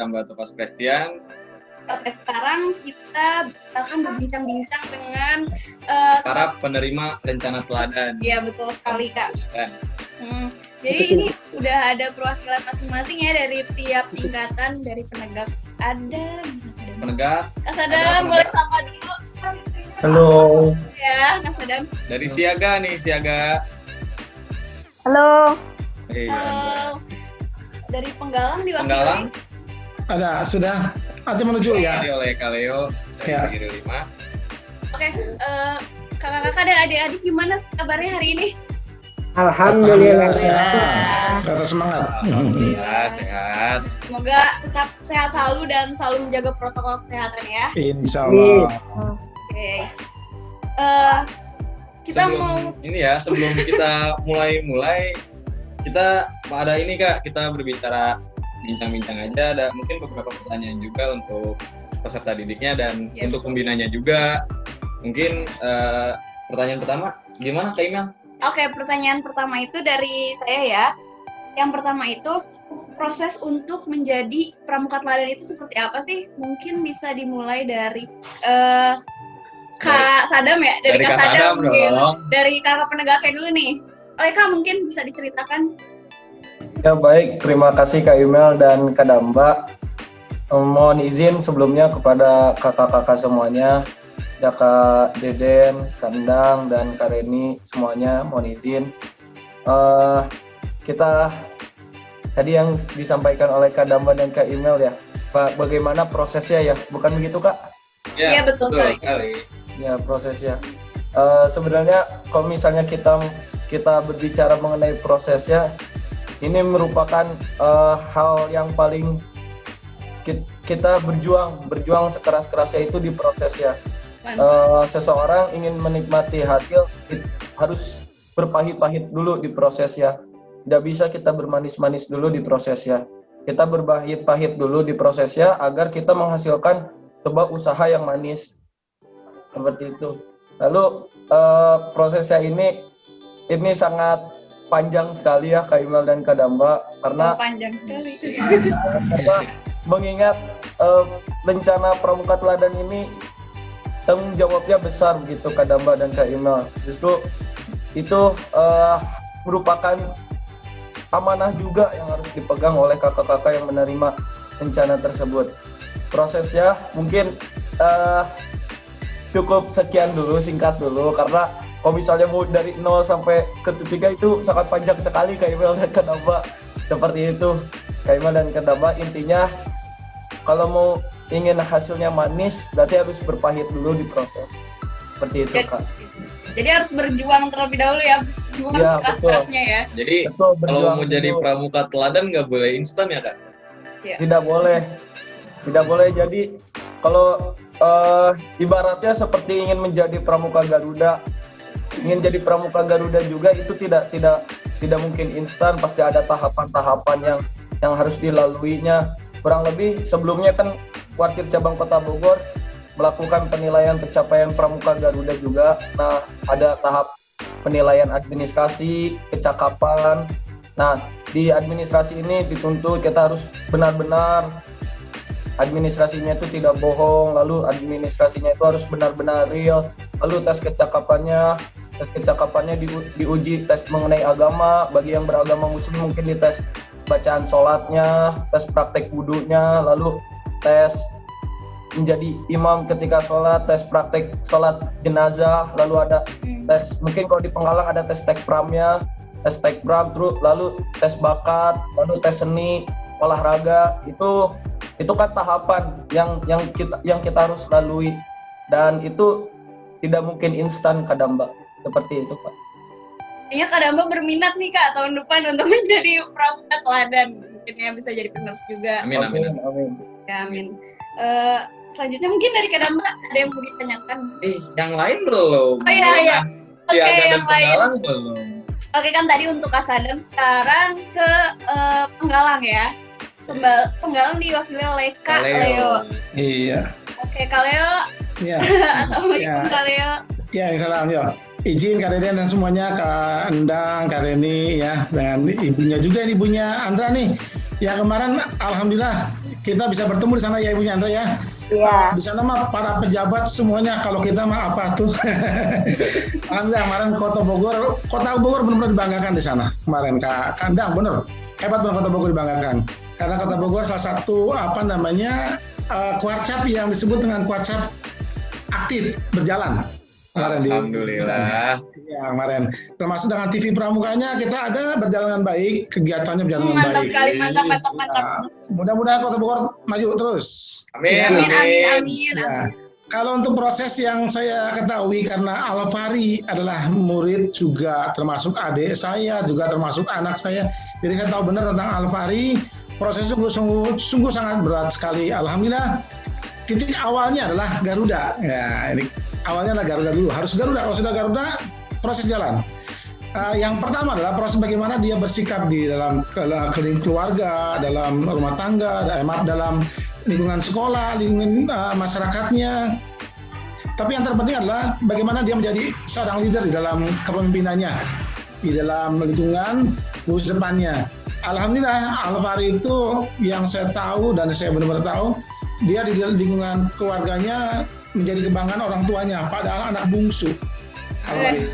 Mbak Topaz Prestian. Oke, sekarang kita akan berbincang-bincang dengan para penerima rencana teladan. Iya, betul sekali, Kak. Jadi ini udah ada perwakilan masing-masing ya dari tiap tingkatan, dari penegak. Ada penegak. Kak Sadam, boleh sapa dulu. Halo. Ya, Kak Sadam. Dari Siaga nih, Siaga. Halo. Halo. Dari Penggalang diwakili. Penggalang. Ada, sudah. Nanti menuju ya. Ini oleh Kaleo dari Ya. Negeri 5. Oke, kakak-kakak dan adik-adik gimana kabarnya hari ini? Alhamdulillah sehat. Tetap semangat. Alhamdulillah sehat. Semoga tetap sehat selalu dan selalu menjaga protokol kesehatan ya. Insya Allah. Oke. Kita sebelum kita mulai kita ada ini Kak, kita berbicara bincang-bincang aja, ada mungkin beberapa pertanyaan juga untuk peserta didiknya dan untuk pembinanya juga. Mungkin pertanyaan pertama gimana Kak Imel? Oke, pertanyaan pertama itu dari saya ya. Yang pertama itu, proses untuk menjadi pramuka teladan itu seperti apa sih? Mungkin bisa dimulai dari Kak Sadam ya? Dari Kak Sadam mungkin. Dari kakak penegaknya dulu nih. Oke Kak, mungkin bisa diceritakan. Ya baik, terima kasih Kak Imel dan Kak Damba. Mohon izin sebelumnya kepada kakak-kakak semuanya, ada Kak Deden, Kak Endang, dan Kak Reni semuanya mohon izin. Kita tadi yang disampaikan oleh Kak Damba dan Kak Imel ya, Pak, bagaimana prosesnya ya, bukan begitu Kak? Iya betul sekali. Ya prosesnya. Sebenarnya kalau misalnya kita berbicara mengenai prosesnya, ini merupakan hal yang paling kita berjuang sekeras-kerasnya itu di prosesnya. Seseorang ingin menikmati hasil harus berpahit-pahit dulu di prosesnya. Tidak bisa kita bermanis-manis dulu di prosesnya. Kita berpahit-pahit dulu di prosesnya agar kita menghasilkan sebuah usaha yang manis. Seperti itu. Lalu prosesnya ini sangat panjang sekali ya Kak Imel dan Kak Damba karena panjang sekali. Karena mengingat rencana pramuka teladan ini tanggung jawabnya besar begitu Kak Damba dan Kak Imel. Justru itu merupakan amanah juga yang harus dipegang oleh kakak-kakak yang menerima rencana tersebut. Prosesnya mungkin cukup sekian dulu, singkat dulu, karena kalau misalnya mau dari 0 sampai ke 3 itu sangat panjang sekali Kak Imel dan Kak Damba. Seperti itu Kak Imel dan Kak Damba, intinya kalau mau ingin hasilnya manis berarti harus berpahit dulu di proses. Seperti itu Kak. Jadi harus berjuang terlebih dahulu ya, berjuang sekeras-kerasnya ya. Jadi kalau mau jadi pramuka teladan nggak boleh instan ya Kak? Ya. Tidak boleh. Jadi kalau ibaratnya seperti ingin menjadi pramuka Garuda, ingin jadi pramuka Garuda juga itu tidak mungkin instan, pasti ada tahapan-tahapan yang harus dilaluinya. Kurang lebih sebelumnya kan Kuartir Cabang Kota Bogor melakukan penilaian pencapaian pramuka Garuda juga. Nah, ada tahap penilaian administrasi, kecakapan. Nah, di administrasi ini dituntut kita harus benar-benar administrasinya itu tidak bohong, lalu administrasinya itu harus benar-benar real, lalu tes kecakapannya diuji tes mengenai agama, bagi yang beragama muslim mungkin dites bacaan sholatnya, tes praktek wudunya, lalu tes menjadi imam ketika sholat, tes praktek sholat jenazah, lalu ada tes, mungkin kalau di Penggalang ada tes tekpramnya, tes tekpram, terus lalu tes bakat, lalu tes seni, olahraga, itu kan tahapan yang kita harus lalui, dan itu tidak mungkin instan Kak Damba, seperti itu Pak. Kayaknya Kak Damba berminat nih Kak tahun depan untuk menjadi pramuka teladan, mungkin ya bisa jadi penerus juga. Amin. Ya, amin. Selanjutnya mungkin dari Kak Damba ada yang mau ditanyakan? Yang lain belum. Oh iya. Oke, yang lain. Belum. Oke, kan tadi untuk Kak Sadam, sekarang ke Penggalang ya. Penggalang diwakili oleh Kak Leo. Iya. Oke, Kak Leo. Iya. Assalamualaikum Kak Leo. Ya, salam ya. Izin Kak Deden dan semuanya, Kak Endang, Kak Reni ya, dan ibunya juga, ibunya Andra nih. Ya kemarin alhamdulillah kita bisa bertemu di sana ya Ibu Andra ya. Iya. Di sana mah para pejabat semuanya, kalau kita mah apa tuh? Alhamdulillah kemarin Kota Bogor benar-benar dibanggakan di sana kemarin Kak Kandang, bener hebat banget Kota Bogor dibanggakan. Karena Kota Bogor salah satu Kuarcap yang disebut dengan Kuarcap aktif berjalan. Alhamdulillah. Ya kemarin, termasuk dengan TV Pramukanya kita ada berjalan dengan baik, kegiatannya berjalan dengan Mantap baik. sekali, mantap. Mudah-mudahan Kota Bogor maju terus. Amin. Ya. Kalau untuk proses yang saya ketahui, karena Alfari adalah murid juga termasuk adik saya, juga termasuk anak saya, jadi saya tahu benar tentang Alfari. Proses sungguh sangat berat sekali. Alhamdulillah titik awalnya adalah Garuda. Ya, ini awalnya adalah Garuda dulu. Harus Garuda. Kalau sudah Garuda, proses jalan. Yang pertama adalah proses bagaimana dia bersikap di dalam keluarga, dalam rumah tangga, dalam lingkungan sekolah, lingkungan masyarakatnya. Tapi yang terpenting adalah bagaimana dia menjadi seorang leader di dalam kepemimpinannya, di dalam lingkungan lulus depannya. Alhamdulillah Alfari itu yang saya tahu dan saya benar-benar tahu, dia di lingkungan keluarganya menjadi kebanggaan orang tuanya, padahal anak bungsu. Alfari.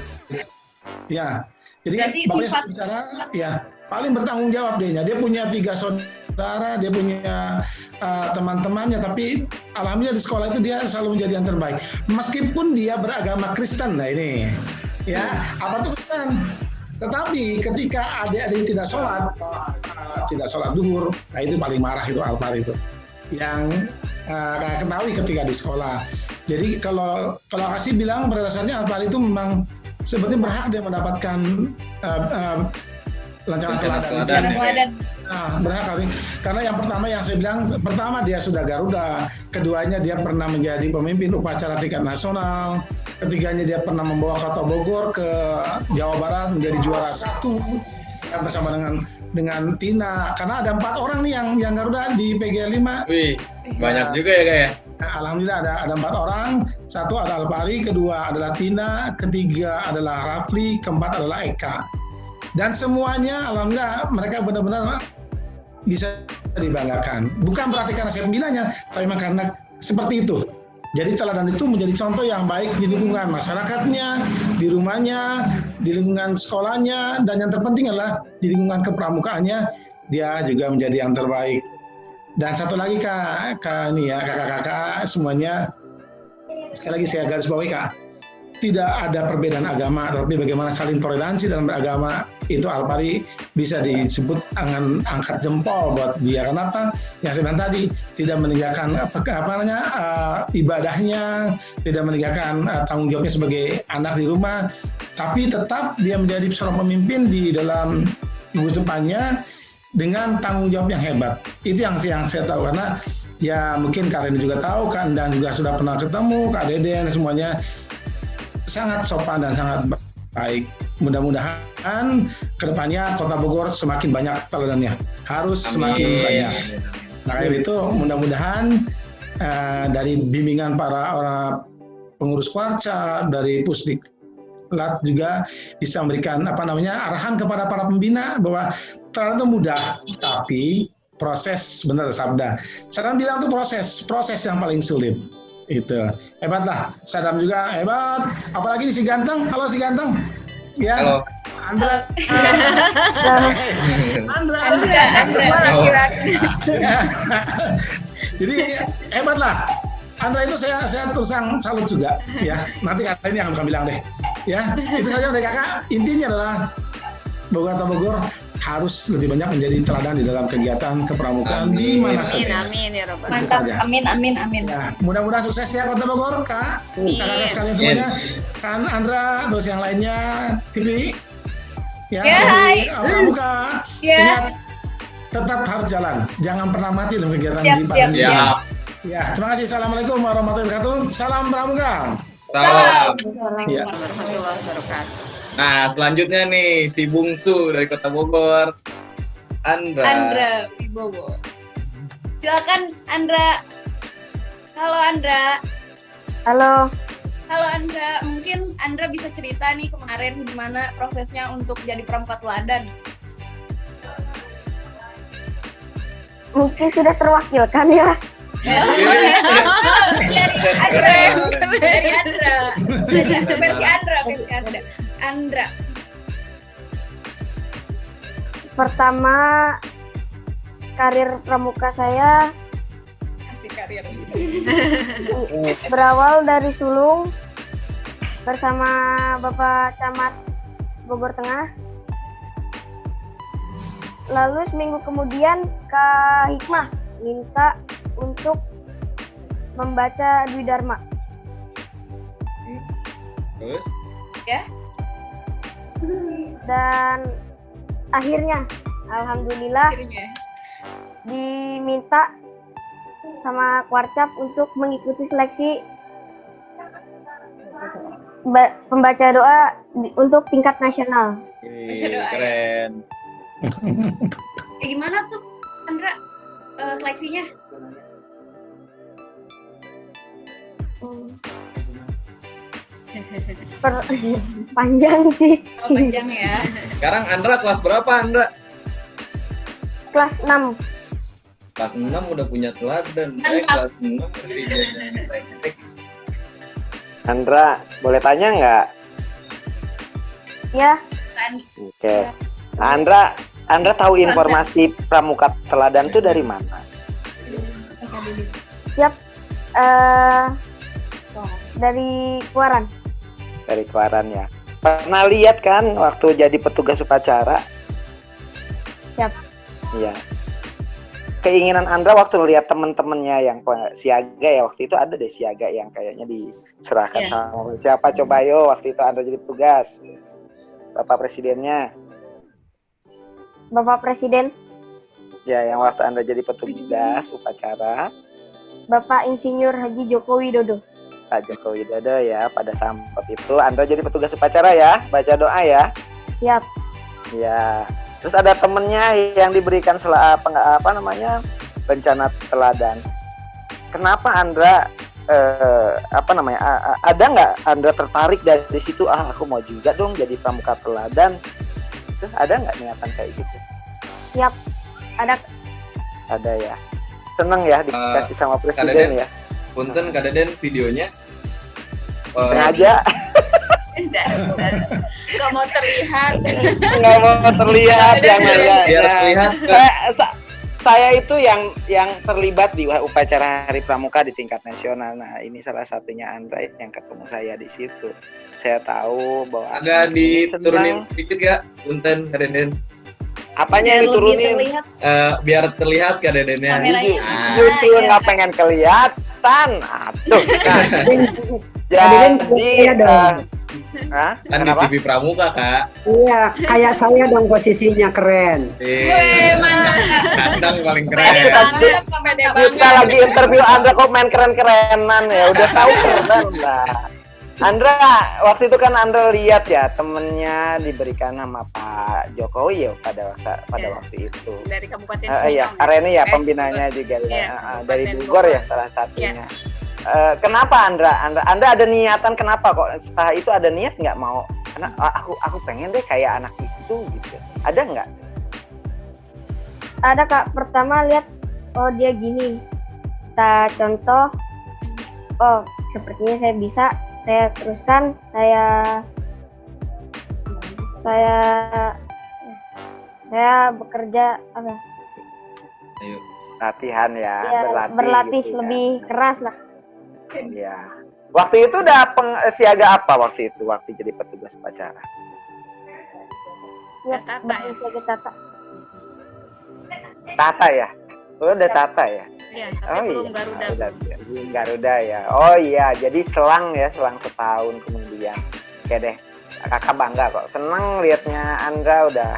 Ya, jadi bapaknya bicara, ya paling bertanggung jawab dia. Dia punya 3 saudara, dia punya teman-temannya, tapi alhamdulillah di sekolah itu dia selalu menjadi yang terbaik. Meskipun dia beragama Kristen, nah ini, ya apa tuh Kristen? Tetapi ketika adik-adik tidak sholat zuhur, nah itu paling marah itu Alfari itu. Yang ketahui ketika di sekolah. Jadi kalau kasih bilang pada dasarnya Alfari itu memang seperti berhak dia mendapatkan lancaran teladan. Berhak kali. Karena yang pertama yang saya bilang, pertama dia sudah Garuda, keduanya dia pernah menjadi pemimpin upacara tingkat nasional, ketiganya dia pernah membawa Kota Bogor ke Jawa Barat menjadi juara 1 bersama dengan Tina. Karena ada 4 orang nih yang Garuda di PG 5. Wih, banyak juga ya Kak ya. Alhamdulillah ada 4 orang, 1 ada Alfari, kedua adalah Tina, ketiga adalah Rafli, keempat adalah Eka. Dan semuanya alhamdulillah mereka benar-benar bisa dibanggakan. Bukan berarti karena saya pembinanya, tapi memang karena seperti itu. Jadi teladan itu menjadi contoh yang baik di lingkungan masyarakatnya, di rumahnya, di lingkungan sekolahnya, dan yang terpenting adalah di lingkungan kepramukaannya, dia juga menjadi yang terbaik. Dan satu lagi kakak-kakak semuanya, sekali lagi saya garis bawahi Kak, tidak ada perbedaan agama, tapi bagaimana saling toleransi dalam beragama, itu Alfari bisa disebut angkat jempol buat dia. Kenapa? Yang saya bilang tadi, tidak meninggalkan ibadahnya, tidak meninggalkan tanggung jawabnya sebagai anak di rumah, tapi tetap dia menjadi seorang pemimpin di dalam minggu depannya dengan tanggung jawab yang hebat. Itu yang saya tahu, karena ya mungkin Kak Reni juga tahu, Kak Endang juga sudah pernah ketemu, Kak Deden semuanya sangat sopan dan sangat baik. Mudah-mudahan kedepannya Kota Bogor semakin banyak teladannya, harus semakin banyak. Nah itu mudah-mudahan dari bimbingan para orang pengurus Kuarcap, dari Pusdiklat juga bisa memberikan arahan kepada para pembina bahwa teladan itu mudah, tapi proses, benar Sabda. Sadam bilang itu proses yang paling sulit. Itu hebat lah, Sadam juga hebat, apalagi si ganteng. Halo si ganteng, ya. Halo Andra. Jadi hebat lah Andra itu, saya terus salut juga ya. Nanti kata ini yang akan bilang deh ya. Itu saja dari kakak, intinya adalah Kota Bogor harus lebih banyak menjadi teladan di dalam kegiatan kepramukaan di mana saja. Amin ya Rabbal. Mantap, amin. Ya, mudah-mudahan sukses ya Kota Bogor, Kak. Kakak sekalian semuanya, kan Andra, terus yang lainnya, TV, ya, pramuka. Ingat, tetap harus jalan, jangan pernah mati dalam kegiatan di pandemi. Ya, terima kasih. Assalamualaikum warahmatullahi wabarakatuh. Salam pramuka. Salam. Assalamualaikum warahmatullahi wabarakatuh. Nah, selanjutnya nih si bungsu dari Kota Bogor, Andra Wibowo. Silakan Andra. Halo Andra. Halo. Halo Andra, mungkin Andra bisa cerita nih kemarin gimana prosesnya untuk jadi pramuka teladan. mungkin sudah terwakilkan ya. Dari Andra. Versi Andra. Andra. Pertama, karir pramuka saya Asik karir. berawal dari sulung bersama Bapak Camat Bogor Tengah. Lalu seminggu kemudian Kak Hikmah minta untuk membaca Dwi Dharma. Terus? Dan akhirnya, alhamdulillah, Akhirnya. diminta sama Kwarcap untuk mengikuti seleksi pembaca doa untuk tingkat nasional. Baca doa, ya. Keren. Gimana tuh Andra seleksinya? Panjang sih. Oh, panjang ya. Sekarang Andra kelas berapa, Andra? Kelas 6. Kelas 6 udah punya teladan. Saya Mantap. kelas 6 masih jajan teknik. Andra, boleh tanya nggak? Ya, Oke. Andra tahu informasi pramuka teladan itu dari mana? siap. Dari Kuaran. Dari Keluaran ya. Pernah lihat kan waktu jadi petugas upacara? Siap. Iya. Keinginan Andra waktu lihat temen-temennya yang siaga ya, waktu itu ada deh siaga yang kayaknya diserahkan sama siapa, coba yo waktu itu Andra jadi petugas. Bapak Presidennya. Bapak Presiden, Ya, yang waktu Andra jadi petugas upacara, Bapak Insinyur Haji Joko Widodo. Pak Joko Widodo ya, pada saat itu Andra jadi petugas upacara ya, baca doa ya. Siap. Ya. Terus ada temennya yang diberikan bencana teladan. Kenapa Andra ada nggak Andra tertarik dari situ? Aku mau juga dong jadi pramuka teladan. Terus ada nggak niatan kayak gitu? Siap. Ada ya. Seneng ya dikasih sama Kak presiden Deden, ya. Punten Kak Deden videonya. Sengaja Gak mau terlihat. nggak mau terlihat yang biar terlihat. Saya itu yang terlibat di upacara Hari Pramuka di tingkat nasional. Nah, ini salah satunya Andra yang ketemu saya di situ. Saya tahu bahwa Agak diturunin sedikit ya, Punten Kak Deden. apanya yang diturunin? Terlihat Biar terlihat Kak Dedennya. kameranya. Justru nggak pengen kelihatan. Aduh. Nah, jadi Kan di kenapa? TV Pramuka, Kak. Iya, kayak saya dong posisinya keren. Mantap. Kandang paling Pede keren. banget, pede Kita banget. lagi interview Andra kok main keren-kerenan ya. Udah tahu keren lah. Andra, waktu itu kan Andra lihat ya temennya diberikan nama Pak Jokowi ya pada waktu itu. Dari Kabupaten Iya, Sumedang. Karena ya pembinanya juga ya. Iya, Dari Kabupaten Bogor ya Bogor. salah satunya. Kenapa Andra ada niatan kenapa kok setelah itu ada niat nggak mau? Karena aku pengen deh kayak anak itu gitu. Ada nggak? Ada Kak, pertama lihat oh dia gini. Kita contoh. Oh, sepertinya saya bisa. Saya teruskan, saya bekerja apa? Ayo. Latihan ya, Ya, berlatih gitu, lebih keras lah. Ya. Waktu itu udah siaga apa waktu itu waktu jadi petugas upacara? Siap, Tata, Bang Siaga Tata. Tata ya? Udah Tata ya? Iya, tapi belum Garuda. Belum Garuda ya. Oh iya, jadi selang setahun kemudian. Oke deh, kakak bangga kok. Seneng liatnya Andra udah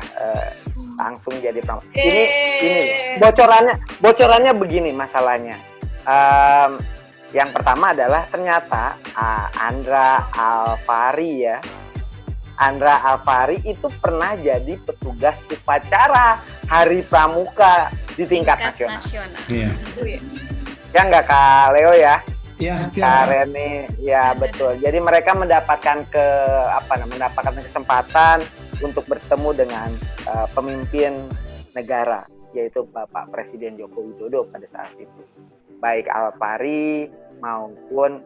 langsung jadi pramuka. Ini bocorannya begini masalahnya. Yang pertama adalah ternyata Andra Alfari ya. Andra Alfari itu pernah jadi petugas upacara Hari Pramuka di tingkat nasional. Iya. Ya nggak Kak Leo ya? Iya, Kak siap. Reni, ya betul. Jadi mereka mendapatkan kesempatan untuk bertemu dengan pemimpin negara. yaitu Bapak Presiden Joko Widodo pada saat itu, baik Alfari maupun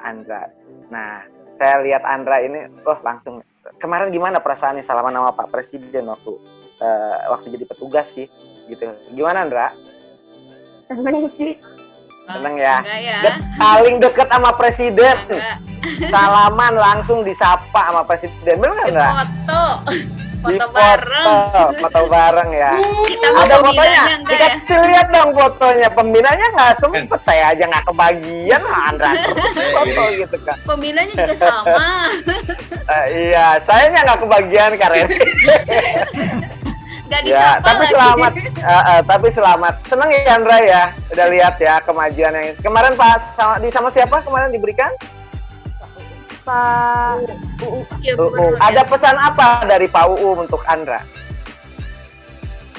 Andra. Nah, saya lihat Andra ini, langsung kemarin gimana perasaannya salaman sama Pak Presiden waktu jadi petugas sih, gitu. Gimana Andra? Seneng sih. Seneng ya? Enggak ya. Paling deket sama Presiden. Salaman langsung disapa sama Presiden, bener nggak Andra? Foto bareng. Foto bareng ya. Kita mau Ada fotonya, pembinanya enggak ya? dikasih lihat dong fotonya. Pembinanya nggak sempet, saya aja nggak kebagian, Andra terus foto gitu kan. Pembinanya juga sama. Iya, saya nggak kebagian karena Enggak ya, disapa tapi lagi. selamat, tapi selamat. Seneng ya Andra ya, udah lihat ya kemajuan yang kemarin sama siapa kemarin diberikan? Pak Iya, Ada pesan apa dari Pak UU untuk Andra?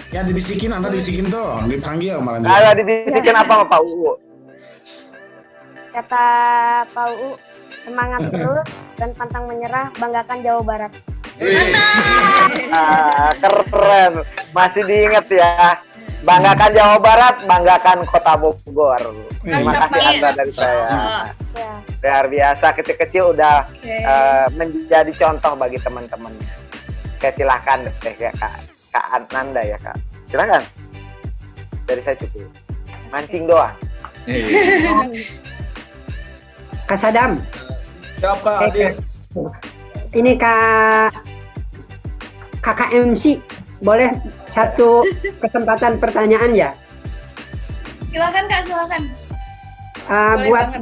Ya dibisikin, Anda dibisikin tuh, dipanggil malah. Ada dibisikin apa sama Pak UU? kata Pak UU, semangat terus dan pantang menyerah, banggakan Jawa Barat. Keren, masih diingat ya. Banggakan Jawa Barat, banggakan Kota Bogor. Terima kasih Andra dari saya. Ya. Luar biasa, kecil-kecil udah Oke. menjadi contoh bagi teman-temannya. Oke, silahkan deh ya Kak Ananda ya Kak. Silakan. Dari saya cukup. Mancing doang. Kak Sadam, Siapa Adik? ini Kakak MC, boleh satu kesempatan pertanyaan ya? Silakan Kak, silakan. Boleh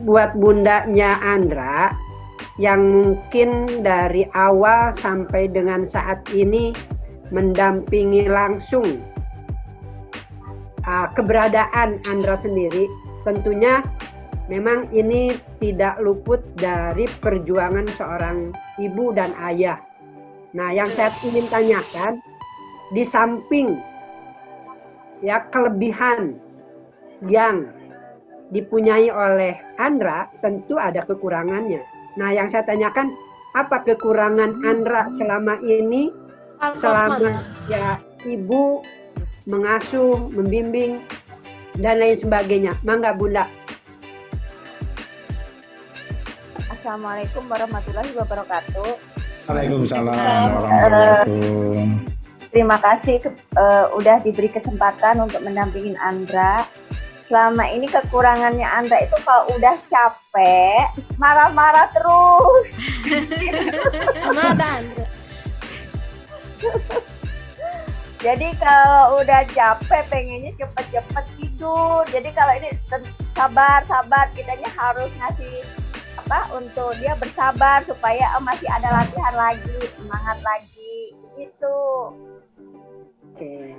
Buat bundanya Andra yang mungkin dari awal sampai dengan saat ini mendampingi langsung keberadaan Andra sendiri, tentunya memang ini tidak luput dari perjuangan seorang ibu dan ayah. Nah, yang saya ingin tanyakan, di samping ya kelebihan yang dipunyai oleh Andra, tentu ada kekurangannya. Nah, yang saya tanyakan, apa kekurangan Andra selama ini, selama ya ibu mengasuh, membimbing, dan lain sebagainya. Mangga Bunda. Assalamualaikum warahmatullahi wabarakatuh. Waalaikumsalam warahmatullahi wabarakatuh. Terima kasih udah diberi kesempatan untuk mendampingin Andra. Selama ini kekurangannya Andra itu kalau udah capek, marah-marah terus. Jadi kalau udah capek pengennya cepet-cepet tidur. Jadi kalau ini sabar, kitanya harus ngasih untuk dia bersabar supaya masih ada latihan lagi, semangat lagi gitu. Oke.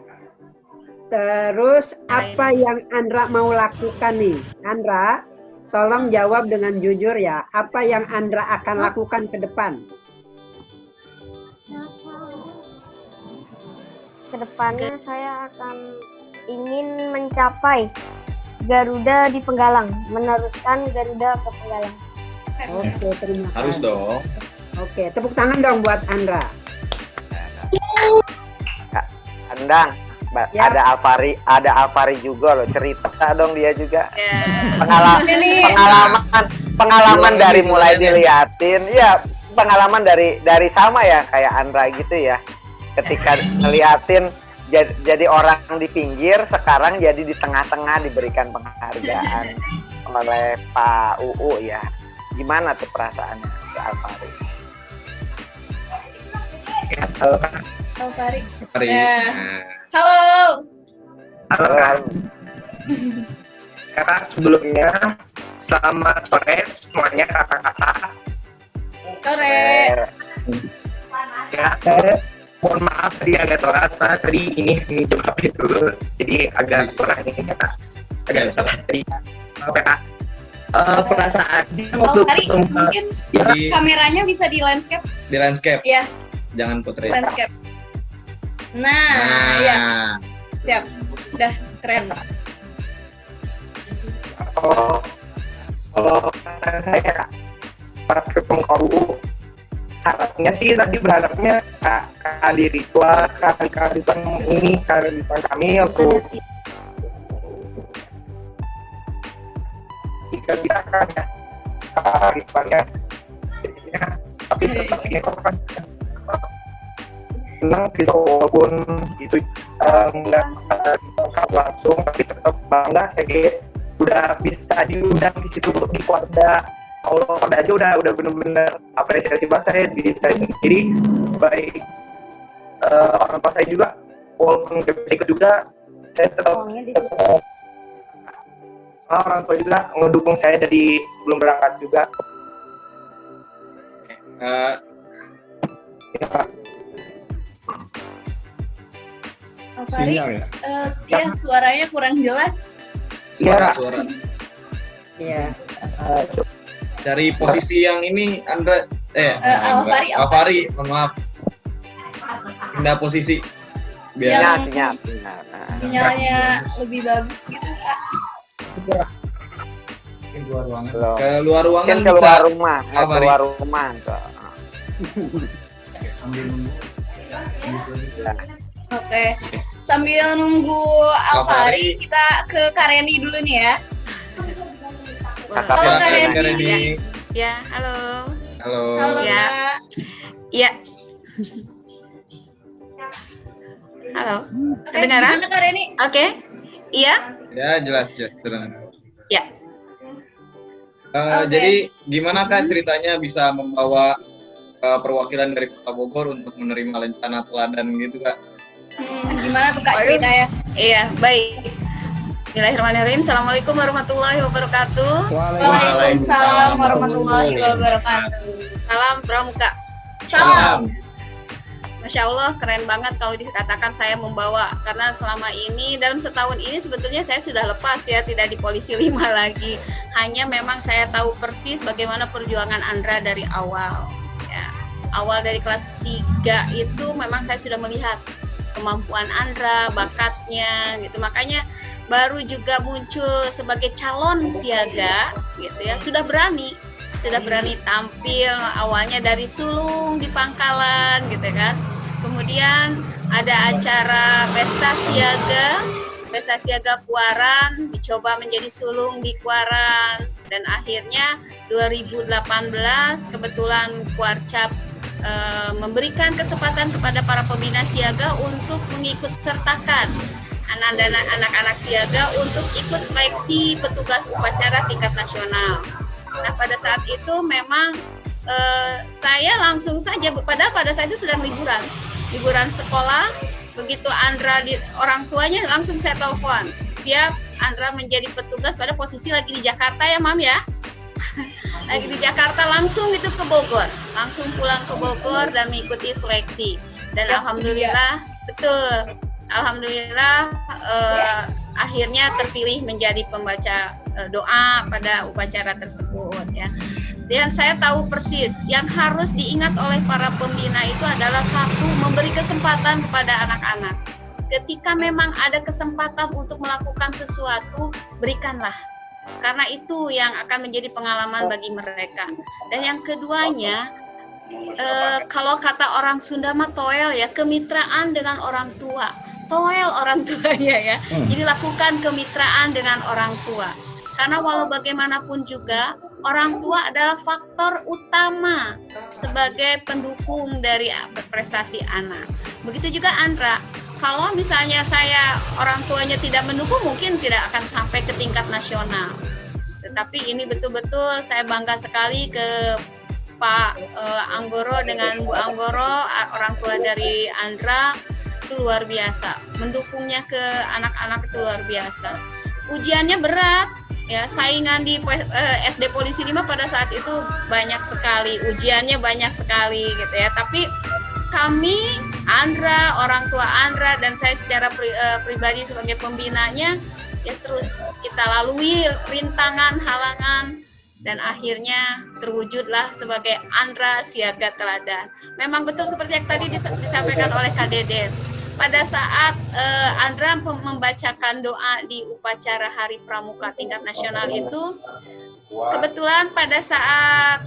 Terus apa yang Andra mau lakukan nih? Andra, tolong jawab dengan jujur ya. Apa yang Andra akan lakukan ke depan? Kedepannya saya akan ingin mencapai Garuda di Penggalang, meneruskan Garuda ke Penggalang. Oke, terima kasih. Harus dong. Oke, tepuk tangan dong buat Andra. Kak Andang, Ya. ada Alfari juga loh, cerita dong dia juga. Ya. Pengalaman dari mulai diliatin, ya pengalaman dari sama ya kayak Andra gitu ya. Ketika ngeliatin jadi orang di pinggir, sekarang jadi di tengah-tengah diberikan penghargaan oleh Pak UU ya. Gimana tuh perasaannya Kak Alfari? Alfari. Hari. Ya. Nah, Halo. Halo. Kakak sebelumnya selamat sore semuanya kakak-kakak. Sore. Ya, mohon maaf tadi agak telat, tadi ini jawabnya dulu, jadi agak kurang ini kakak. Agak salah tadi. Oke kak. Perasaannya waktu Alfari, ketemu mungkin Di- kameranya bisa di landscape. di landscape, Iya, jangan putri. landscape. Nah, ya, siap. Udah keren. kalau kata saya kak, pas ketemu KU harapnya sih tadi berharapnya Kak Ridwan, Kak Ridwan ini, Kak Ridwan kami untuk jika bisa kan ya Kak Ridwannya jadinya, tapi tetap ini kan senang gitu walaupun itu nggak langsung, tapi tetap bangga saya udah bisa diundang di situ di Korda. Allah aja udah benar-benar apresiasi banget saya di saya sendiri, baik orang tua saya juga, walaupun ikut juga saya tetap orang tua juga ngedukung saya dari belum berangkat juga. Ya, Pak. Fari, ya suaranya kurang jelas. Suara. Iya. Dari posisi yang ini Andra Alfari, mohon maaf. Pindah posisi biar sinyalnya lebih bagus gitu, Kak. Ke luar ruangan ke bisa. keluar rumah. Oke. Sambil nunggu Alfari, kita ke Kareni dulu nih ya. Halo Kareni. Ya, halo. Halo. Ya. Kak. Iya. Halo. Kedengaran? Gimana Kareni? Oke. Iya? Ya, jelas terdengar. Ya. Jadi gimana Kak ceritanya bisa membawa perwakilan dari Kota Bogor untuk menerima lencana teladan gitu Kak? Gimana tuh Kak ceritanya? Iya, baik. Bismillahirrahmanirrahim. Assalamualaikum warahmatullahi wabarakatuh. Waalaikumsalam warahmatullahi wabarakatuh. Salam Pramuka. Salam. Masya Allah, keren banget kalau dikatakan saya membawa, karena selama ini dalam setahun ini sebetulnya saya sudah lepas ya, tidak di Polisi 5 lagi. Hanya memang saya tahu persis bagaimana perjuangan Andra dari awal. Ya, awal dari kelas 3 itu memang saya sudah melihat kemampuan Andra, bakatnya gitu. Makanya baru juga muncul sebagai calon siaga gitu ya, sudah berani tampil awalnya dari sulung di Pangkalan gitu kan. Kemudian ada acara pesta siaga Kuaran, dicoba menjadi sulung di Kuaran, dan akhirnya 2018 kebetulan Kuarcap memberikan kesempatan kepada para pembina siaga untuk mengikut sertakan anak-anak siaga untuk ikut seleksi petugas upacara tingkat nasional. Nah, pada saat itu memang saya langsung saja, padahal pada saat itu sedang liburan sekolah. Begitu Andra orang tuanya langsung saya telepon, siap Andra menjadi petugas, pada posisi lagi di Jakarta ya Mam ya. Lagi di Jakarta, langsung itu ke Bogor, langsung pulang ke Bogor dan mengikuti seleksi. Dan alhamdulillah, betul, alhamdulillah akhirnya terpilih menjadi pembaca doa pada upacara tersebut ya. Dan saya tahu persis yang harus diingat oleh para pembina itu adalah satu, memberi kesempatan kepada anak-anak. Ketika memang ada kesempatan untuk melakukan sesuatu, berikanlah. Karena itu yang akan menjadi pengalaman bagi mereka. Dan yang keduanya, kalau kata orang Sunda mah toel ya, kemitraan dengan orang tua. Toel orang tuanya ya. Jadi lakukan kemitraan dengan orang tua. Karena walau bagaimanapun juga, orang tua adalah faktor utama sebagai pendukung dari prestasi anak. Begitu juga Andra. Kalau misalnya saya orang tuanya tidak mendukung, mungkin tidak akan sampai ke tingkat nasional. Tetapi ini betul-betul saya bangga sekali ke Pak Anggoro dengan Bu Anggoro, orang tua dari Andra, itu luar biasa. Mendukungnya ke anak-anak itu luar biasa. Ujiannya berat, ya, saingan di SD Polisi 5 pada saat itu banyak sekali, ujiannya banyak sekali gitu ya. Tapi kami, Andra, orang tua Andra, dan saya secara pribadi sebagai pembinanya, ya terus kita lalui rintangan, halangan, dan akhirnya terwujudlah sebagai Andra Siaga Teladan. Memang betul seperti yang tadi disampaikan oleh Kak Deden. Pada saat Andra membacakan doa di upacara Hari Pramuka tingkat nasional itu, kebetulan pada saat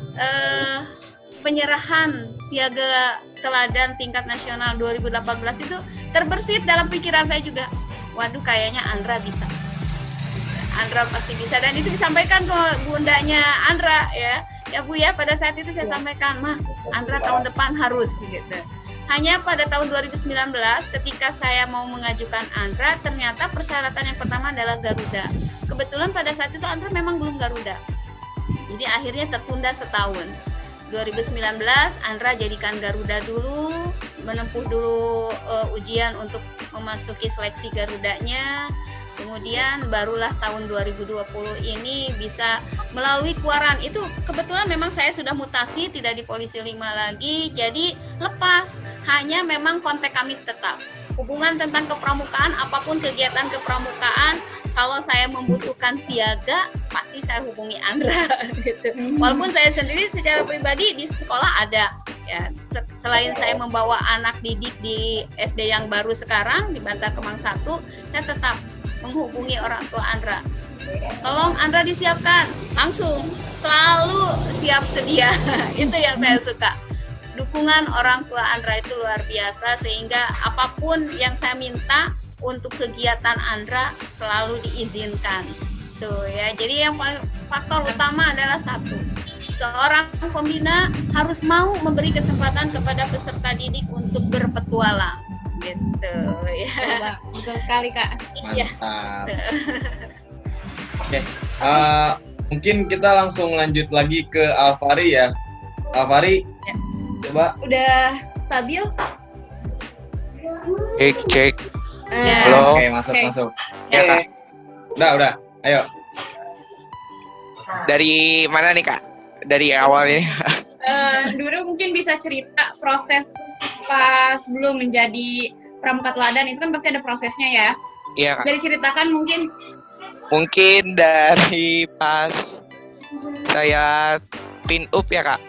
penyerahan siaga teladan tingkat nasional 2018 itu terbersit dalam pikiran saya juga. Waduh, kayaknya Andra bisa. Andra pasti bisa, dan itu disampaikan ke bundanya Andra ya Bu ya. Pada saat itu saya sampaikan, Mah, Andra tahun depan harus gitu. Hanya pada tahun 2019 ketika saya mau mengajukan Andra, ternyata persyaratan yang pertama adalah Garuda. Kebetulan pada saat itu Andra memang belum Garuda, jadi akhirnya tertunda setahun. 2019 Andra jadikan Garuda dulu, menempuh dulu ujian untuk memasuki seleksi Garudanya. Kemudian barulah tahun 2020 ini bisa melalui Kuaran. Itu kebetulan memang saya sudah mutasi, tidak di Polisi 5 lagi, jadi lepas. Hanya memang kontak kami tetap. Hubungan tentang kepramukaan, apapun kegiatan kepramukaan, kalau saya membutuhkan siaga, pasti saya hubungi Andra gitu. Walaupun saya sendiri secara pribadi di sekolah ada. Ya, selain saya membawa anak didik di SD yang baru sekarang di Bantar Kemang 1, saya tetap menghubungi orang tua Andra. Tolong Andra disiapkan, langsung, selalu siap sedia. Itu yang saya suka. Dukungan orang tua Andra itu luar biasa, sehingga apapun yang saya minta untuk kegiatan Andra selalu diizinkan. Tuh ya. Jadi yang paling faktor utama adalah satu. Seorang pembina harus mau memberi kesempatan kepada peserta didik untuk berpetualang. Gitu ya. Betul sekali Kak. Iya. Oke, mungkin kita langsung lanjut lagi ke Alfari ya. Alfari, ya. Coba. Udah stabil? Cek. Halo. Oke, masuk. Ya, Kak. Udah. Ayo. Dari mana nih Kak? Dari awalnya. Dulu mungkin bisa cerita proses pas belum menjadi pramuka teladan, itu kan pasti ada prosesnya ya. Iya Kak. Jadi ceritakan mungkin. Mungkin dari pas saya pin up ya Kak.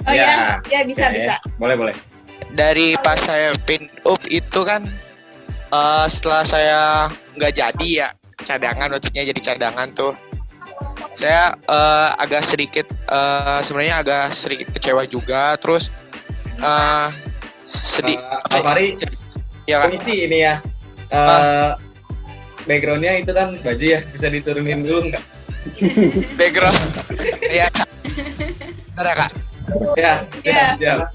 Oh ya bisa. Boleh. Dari pas saya pin up itu kan setelah saya nggak jadi ya cadangan, maksudnya jadi cadangan tuh, saya agak sedikit sebenarnya agak sedikit kecewa juga, terus sedih. Alfari, ya Kak. Komisi ini ya. Backgroundnya itu kan baju ya, bisa diturunin dulu nggak? Background, ya Kak. Bentar ya Kak. Ya, siap.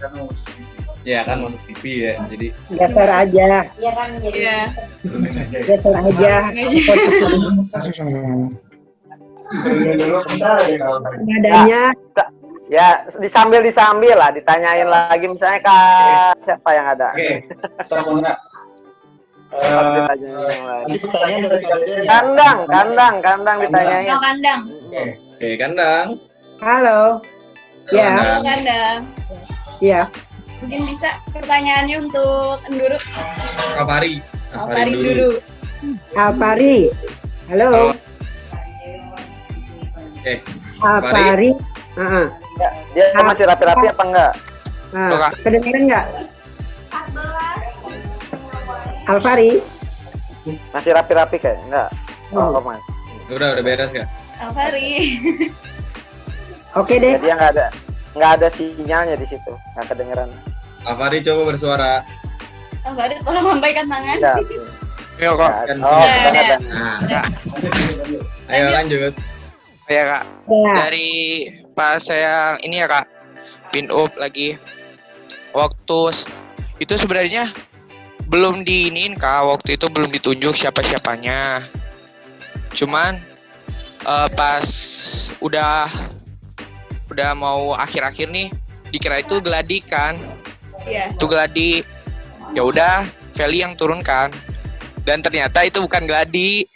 Ya kan masuk TV ya, jadi Geser aja. Iya kan jadi. Iya. Geser aja. Nadanya Ya, disambil lah, ditanyain lagi misalnya Kak siapa yang ada. Oke. Sama enggak? Pertanyaan dari kandang ditanyain. Oh, kandang. Oke, kandang. halo. Ya, Kandang. ya. Mungkin bisa pertanyaannya untuk Enduru. Alfari dulu. Alfari. Halo. Oke. Alfari. Ya, dia masih rapi-rapi apa enggak? Kedengeran enggak? Alfari. Masih rapi-rapi kayak enggak? Oh, Mas. Udah beres ya? Alfari. Oke deh. Jadi nggak ada sinyalnya di situ, nggak kedengeran. Alfari coba bersuara. Alfari tolong lambaikan tangan. Ya. Iya kok. Ada. Ayo lanjut. Ya Kak. Ya. Dari pas saya ini ya Kak, pin up lagi. Waktu itu sebenarnya belum diinin Kak, waktu itu belum ditunjuk siapa-siapanya. Cuman pas udah mau akhir-akhir nih, dikira itu geladi kan. Iya. Itu geladi. Ya udah, Feli yang turun kan. Dan ternyata itu bukan geladi.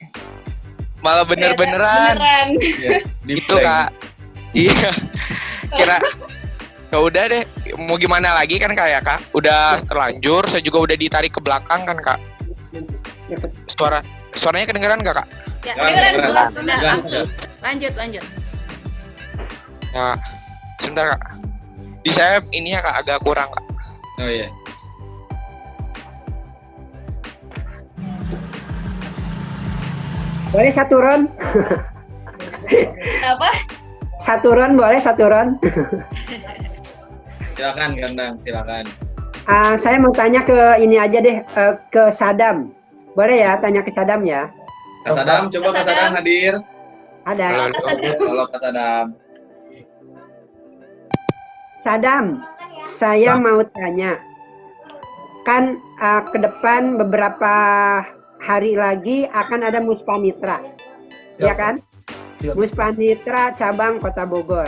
Malah bener-beneran. Ya, Itu Kak. Iya. Kira ya udah deh, mau gimana lagi kan Kak ya Kak. Udah terlanjur, saya juga udah ditarik ke belakang kan Kak. Suaranya kedengeran nggak Kak? Ya, kedengeran jelas. Langsung. Lanjut. Ya, sebentar Kak. Di saya ininya Kak agak kurang Kak. Oh iya. Boleh satu ron? Apa? Satu ron boleh, satu ron. Silakan Kandang, silakan. Saya mau tanya ke ini aja deh, ke Sadam. Boleh ya tanya ke Sadam ya? Kak Sadam, coba Kak Sadam hadir. Ada. Halo Kak Sadam. Sadam, saya mau tanya. Kan ke depan beberapa hari lagi akan ada Muspanitra. Ya kan? Muspanitra cabang Kota Bogor.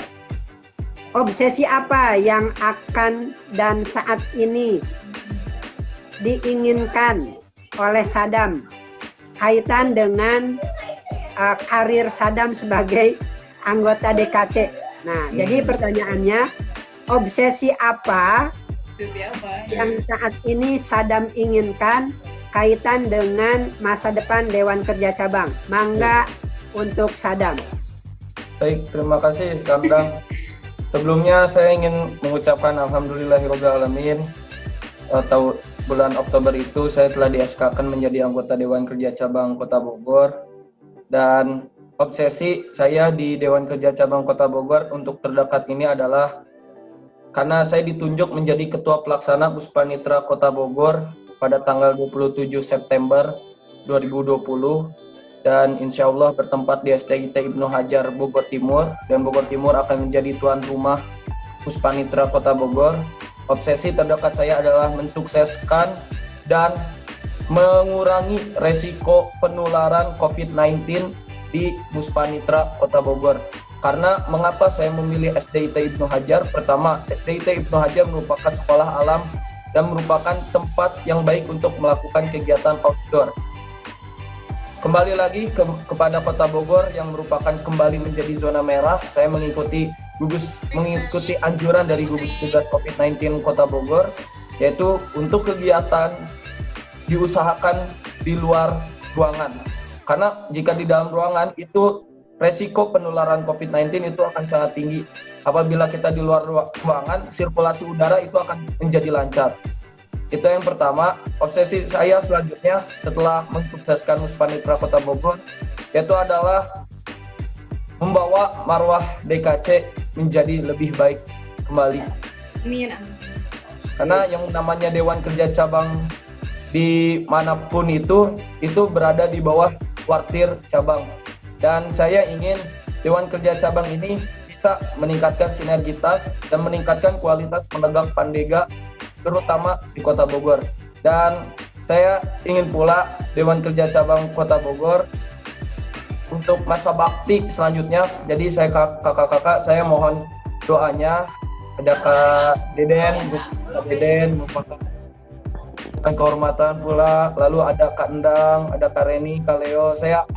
Obsesi apa yang akan dan saat ini diinginkan oleh Sadam kaitan dengan karir Sadam sebagai anggota DKC? Nah, jadi pertanyaannya, obsesi apa yang saat ini Sadam inginkan kaitan dengan masa depan Dewan Kerja Cabang? Mangga untuk Sadam. Baik, terima kasih Kandang. Sebelumnya saya ingin mengucapkan alhamdulillahirobbilalamin. Tahun bulan Oktober itu saya telah di-SK-kan menjadi anggota Dewan Kerja Cabang Kota Bogor, dan obsesi saya di Dewan Kerja Cabang Kota Bogor untuk terdekat ini adalah karena saya ditunjuk menjadi Ketua Pelaksana Muspanitra Kota Bogor pada tanggal 27 September 2020, dan insya Allah bertempat di SDIT Ibnu Hajar Bogor Timur, dan Bogor Timur akan menjadi tuan rumah Muspanitra Kota Bogor. Obsesi terdekat saya adalah mensukseskan dan mengurangi resiko penularan COVID-19 di Muspanitra Kota Bogor. Karena mengapa saya memilih SDIT Ibnu Hajar? Pertama, SDIT Ibnu Hajar merupakan sekolah alam dan merupakan tempat yang baik untuk melakukan kegiatan outdoor. Kembali lagi kepada Kota Bogor yang merupakan kembali menjadi zona merah, saya mengikuti anjuran dari gugus tugas COVID-19 Kota Bogor, yaitu untuk kegiatan diusahakan di luar ruangan. Karena jika di dalam ruangan itu resiko penularan COVID-19 itu akan sangat tinggi. Apabila kita di luar ruangan, sirkulasi udara itu akan menjadi lancar. Itu yang pertama. Obsesi saya selanjutnya setelah mensukseskan Muspanitra Kota Bogor yaitu adalah membawa marwah DKC menjadi lebih baik kembali. Amin. Karena yang namanya Dewan Kerja Cabang di manapun itu berada di bawah kuartir cabang. Dan saya ingin Dewan Kerja Cabang ini bisa meningkatkan sinergitas dan meningkatkan kualitas penegak pandega terutama di Kota Bogor. Dan saya ingin pula Dewan Kerja Cabang Kota Bogor untuk masa bakti selanjutnya. Jadi saya kakak-kakak saya mohon doanya, ada Kak Deden merupakan kehormatan pula, lalu ada Kak Endang, ada Kak Reni, Kak Leo. Saya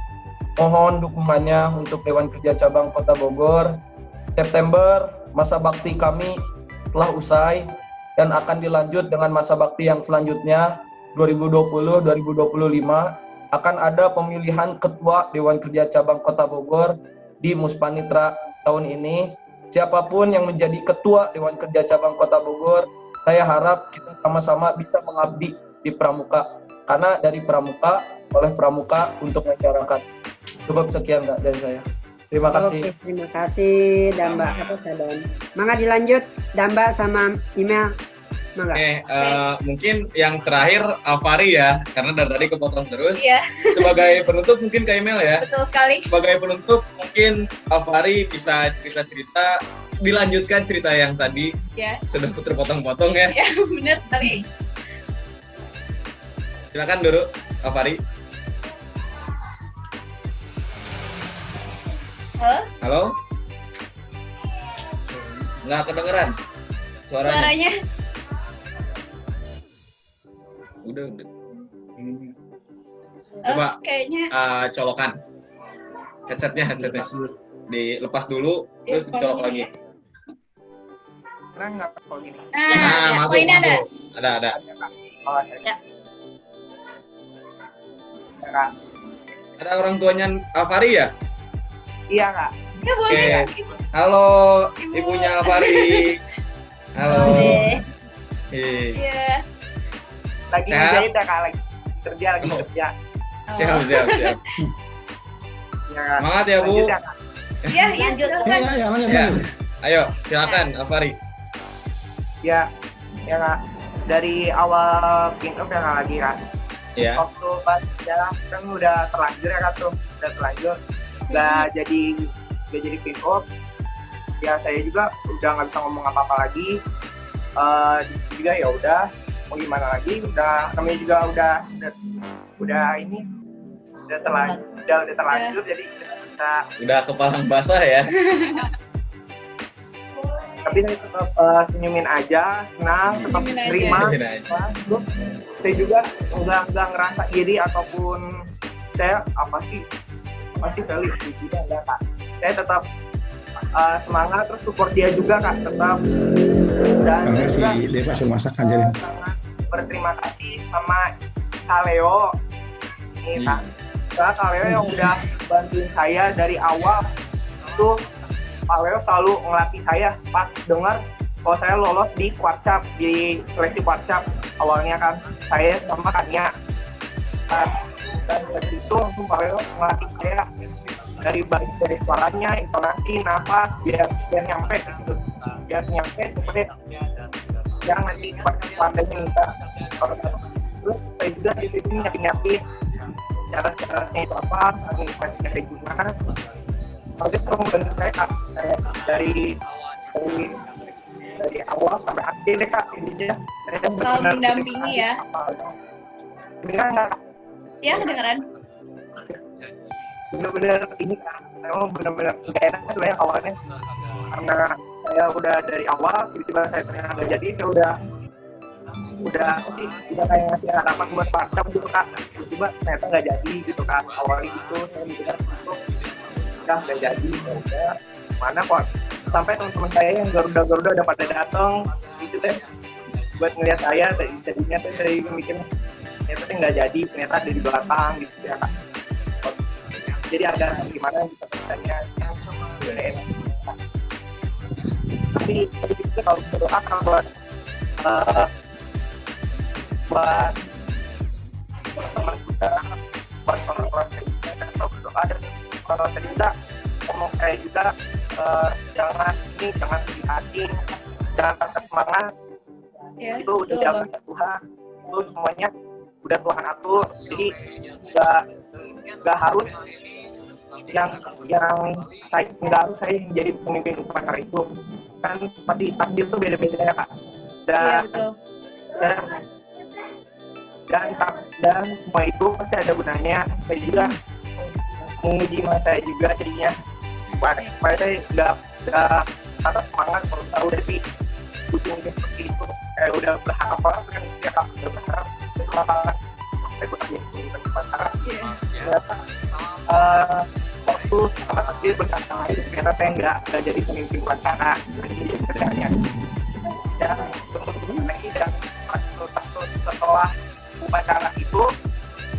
mohon dukungannya untuk Dewan Kerja Cabang Kota Bogor. September masa bakti kami telah usai dan akan dilanjut dengan masa bakti yang selanjutnya 2020-2025 akan ada pemilihan ketua Dewan Kerja Cabang Kota Bogor di Muspanitra tahun ini. Siapapun yang menjadi ketua Dewan Kerja Cabang Kota Bogor, saya harap kita sama-sama bisa mengabdi di Pramuka, karena dari Pramuka oleh Pramuka untuk masyarakat. Cukup sekian Kak dari saya. Terima kasih. Oke, terima kasih Damba. Mangga dilanjut Damba sama email. Mangga. Mungkin yang terakhir Alfari ya, karena dari tadi kepotong terus. Iya. Sebagai penutup mungkin Kak Email ya. Betul sekali. Sebagai penutup mungkin Alfari bisa cerita-cerita, dilanjutkan cerita yang tadi. Ya. Sudah terpotong-potong ya. Ya, benar sekali. Silakan dulu Alfari. Halo? Nggak kedengeran suaranya. Udah. Coba kayaknya colokan headsetnya. Dilepas dulu, terus dicolok lagi. Sekarang nggak kalau gini. Masuk. ini ada. Ada. Oh, ya. Ada orang tuanya Alfari ya? Iya Kak. Ya boleh. Halo ibunya Alfari. Halo. Iya. Lagi ngejahit ya Kak, lagi kerja. Siap. Ya, Semangat ya Bu. Iya, silakan. Lanjut. Ayo, silakan Alfari. Ya Kak, dari awal pinup ya Kak lagi kan. Iya. Waktu pas ya kan udah terlanjur ya Kak tuh, udah terlanjur. Gak jadi pinup. Ya saya juga udah nggak bisa ngomong apa-apa lagi. Juga ya udah mau gimana lagi, udah namanya juga udah terlanjur jadi bisa. Udah kepalang basah ya. Tapi saya tetap senyumin aja, senang, tetap terima. Saya juga nggak ngerasa iri ataupun saya apa sih Feli juga enggak Kak. Saya tetap semangat, terus support dia juga Kak, tetap. Dan juga dia pasti masakan jadi. Sangat berterima kasih sama Kak Leo ini Kak. Kak Leo yang udah bantuin saya dari awal itu. Pak Leo selalu ngelatih saya pas dengar kalau saya lolos di Quarcap, di seleksi Quarcap. Awalnya kan saya sama Kak-nya. Dan dari itu langsung Pak Leo ngelatih saya dari suaranya, intonasi, nafas, biar nyampe gitu. Biar nyampe sesuai yang nanti pandainya kita. Terus saya juga di sini nyapi-nyapi cara-caranya itu apa, administrasinya kayak gimana. Jadi selalu membantu saya Kak, dari awal sampai akhir Kak, intinya saya selalu mendampingi ya. Kedengeran nggak? Ya, kedengeran. Bener-bener ini Kak, saya bener-bener nggak enak sebenarnya awalnya, karena saya udah dari awal tiba-tiba saya ternyata nggak jadi. Saya udah kayak ngasih harapan buat Quarcap gitu Kak, tiba-tiba ternyata nggak jadi gitu Kak. Awalnya gitu saya mikir gitu, udah nggak jadi, udah mana kok sampai teman-teman saya yang Garuda udah pada datang gitu deh buat ngeliat saya. Jadinya tuh saya mikir ternyata nggak jadi, ternyata ada di belakang gitu ya Kak. Jadi ada gimana bisa bertanya tapi itu kalau berdoa buat teman kita, buat orang-orang kita, kalau berdoa dan kalau saya juga ngomong saya juga jangan sedih hati, jangan patah semangat. Itu udah punya Tuhan, itu semuanya udah Tuhan atur. Jadi nggak harus nggak harus saya jadi pemimpin upacara itu, kan pasti takdir tuh beda-beda ya Kak. Dan semua itu pasti ada gunanya. Saya juga menguji mas saya juga jadinya supaya saya nggak patah semangat kalau tahu dari ujungnya seperti itu. Kayak udah berharap banget kan ya Kak, udah berharap saya bertanya di upacara. Waktu takdir berkata lain, ternyata saya nggak jadi pemimpin upacara, jadi kerjanya. Dan kemudian lagi dan setelah upacara itu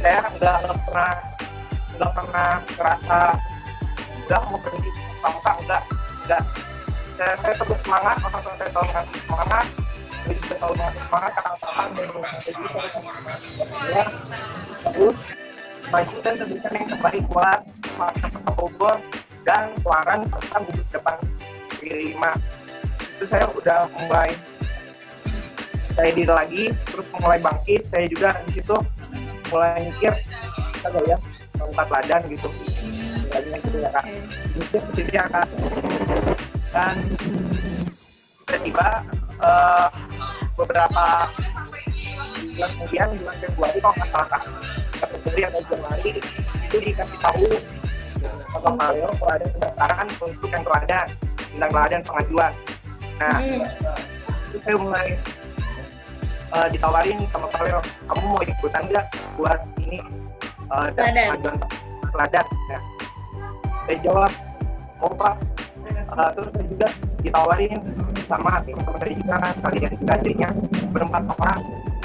saya nggak pernah ngerasa udah mau berhenti pramuka, enggak. Saya terus semangat, orang-orang saya selalu ngasih semangat, saya juga selalu ngasih semangat kakak-kakak dan terus majukan tentukan yang terbaik buat Kota Bogor dan Kuaran serta Bukit Depan 5. Itu saya udah mulai saya diri lagi, terus mulai bangkit. Saya juga di situ mulai mikir kita ya angkat ladan gitu. Lagi gitu ya Kak. Mikir gitu ya Kak. Dan tiba-tiba beberapa bulan kemudian, bulan Februari kalau nggak salah Kak, Februari atau Januari itu dikasih tahu sama Pak Leo kalau ada pendaftaran untuk yang teladan pengajuan. Nah, itu saya mulai ditawarin sama Pak Leo, kamu mau ikutan nggak buat ini pengajuan teladan? Ya. Saya jawab, mau Pak. Terus saya juga ditawarin sama teman-teman saya juga kan, sekalian juga jadinya berempat orang,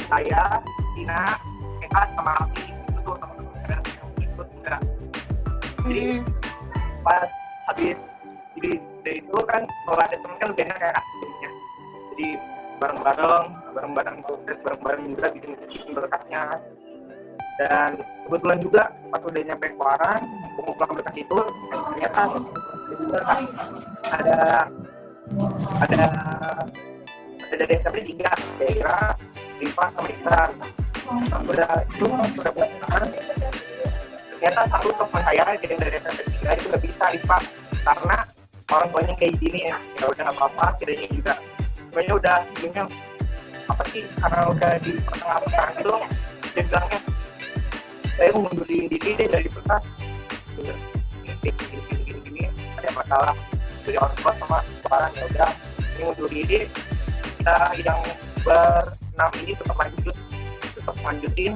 saya, Tina, Eka, sama Afi, itu tuh teman-teman saya yang ikut juga. Jadi pas habis dari itu kan kalau ada teman kan lebih enak kayak jadinya. Jadi bareng-bareng sukses, bareng-bareng juga bikin berkasnya. Dan kebetulan juga pas udah nyampe Kuaran, pengumpulan berkas itu ternyata juga ada dari SMP 3, Daira, Rifa, sama Iksan. Udah itu udah buat ternyata satu teman saya yang dari SMP 3 itu nggak bisa IPA karena orang tuanya kayak gini ya udah nggak apa-apa, kiranya juga sebenarnya udah sebelumnya apa sih, karena udah di pertengahan itu dia bilangnya saya mundurin diri deh dari kertas, gini ada masalah dari orang tua sama orang, ya udah ini mundur diri, kita yang berenam ini tetap lanjutin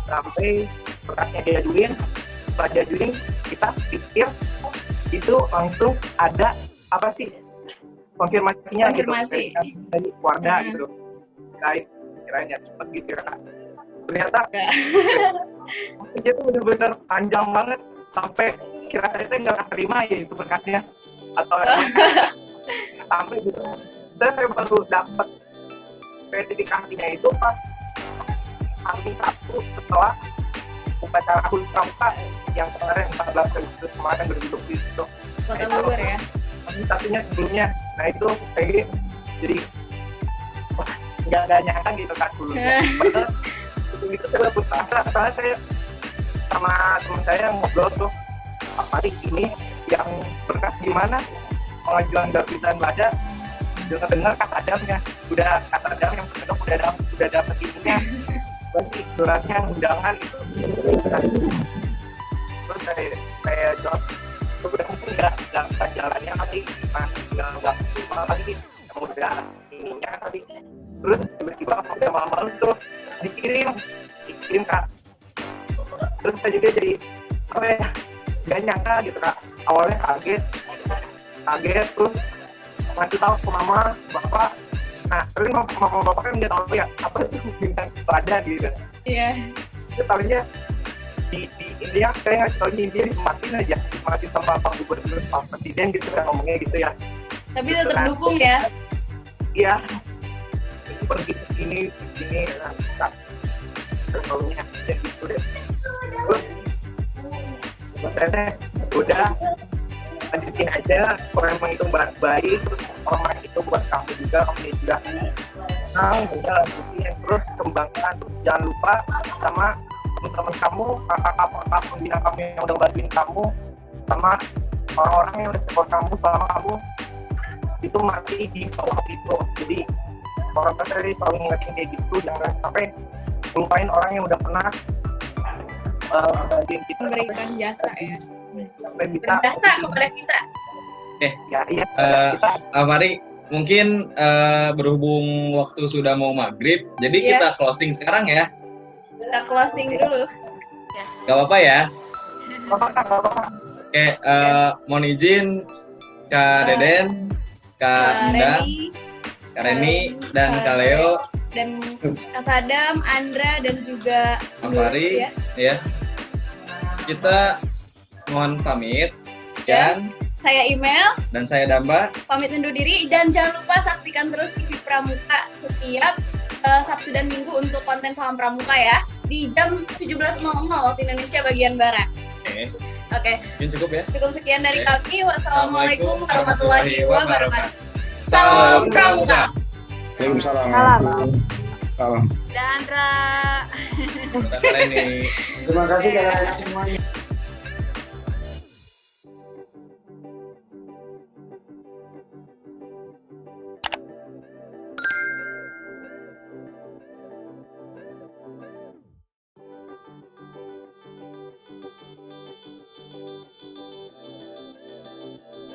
sampai berkasnya diajuin. Setelah diajuin kita pikir itu langsung ada apa sih konfirmasinya gitu dari keluarga gitu, kirain ya cepet gitu ya. Ternyata itu benar-benar panjang banget sampai kira saya itu nggak terima ya itu berkasnya atau sampai gitu. Saya baru dapat verifikasinya itu pas Hamin 1 setelah upacara akul pramuka yang kemarin 14 Agustus kemarin 2020 itu. Kota Bogor ya. Hamin 1-nya sebelumnya. Nah itu saya jadi wah nggak nyangka gitu kan sebelumnya. Padahal itu saya berusaha, soalnya saya sama teman saya ngobrol tuh apa ini yang berkas gimana pengajuan dan baca dengar kasadamnya udah kasadam yang udah dapat ininya berarti suratnya undangan itu terus saya jawab udah mungkin nggak jalannya nanti nggak cuma lagi udah ininya tadi terus tiba-tiba udah malam tuh dikirim Kak, terus saya juga jadi apa ya nggak nyangka gitu Kak, awalnya kaget terus ngasih tahu ke mama bapak. Nah tapi mama bapak kan nggak tahu ya apa itu bintang pada gitu. Iya. Itu tahunya di India saya ngasih tahu dia disempatin sama Pak Gubernur, Pak Presiden gitu kan ngomongnya gitu ya. Tapi tetap dukung ya. Iya. Pergi ke sini nah, terlalunya gitu deh. Terus ternyata udah lanjutin aja, kalau emang itu baik terus orang itu buat kamu juga nah udah lanjutin terus kembangkan, terus jangan lupa sama teman-teman kamu, kakak pembina kamu yang udah bantuin kamu sama orang-orang yang udah support kamu selama kamu itu masih di bawah itu. Jadi orang tadi selalu ngingetin kayak gitu, jangan sampai lupain orang yang udah pernah bantuin kita memberikan jasa ya, sampai bisa berjasa kepada kita. Iya. Mari mungkin berhubung waktu sudah mau maghrib, jadi kita closing sekarang ya. Kita closing dulu. Gak apa-apa ya. Oke, mohon izin Kak Deden, Kak Indah, Kak Reni, dan Kak Leo, dan Kak Sadam, Andra, dan juga Afari, ya. Kita mohon pamit. Sekian. Saya Email. Dan saya Damba. Pamit undur diri, dan jangan lupa saksikan terus TV Pramuka setiap Sabtu dan Minggu untuk konten Salam Pramuka ya, di jam 17.00 waktu Indonesia bagian Barat. Oke. Mungkin cukup ya. Cukup sekian dari kami. Wassalamualaikum warahmatullahi wabarakatuh. Salam Pramuka. Waalaikumsalam. Dan Andra. Terima kasih Terima kasih semuanya.